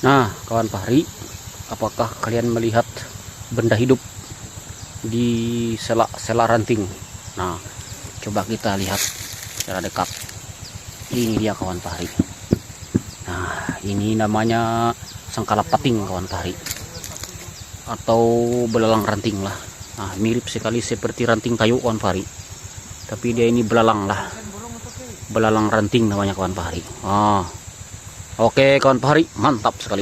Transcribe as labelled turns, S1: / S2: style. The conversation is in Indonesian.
S1: Nah, kawan pahari, apakah kalian melihat benda hidup di sela-sela ranting? Nah, coba kita lihat secara dekat. Ini dia kawan pahari. Nah, ini namanya sangkala pating kawan pahari, atau belalang ranting lah. Nah, mirip sekali seperti ranting kayu kawan pahari, tapi dia ini belalang lah. Belalang ranting namanya kawan pahari. Oke kawan pahari, mantap sekali.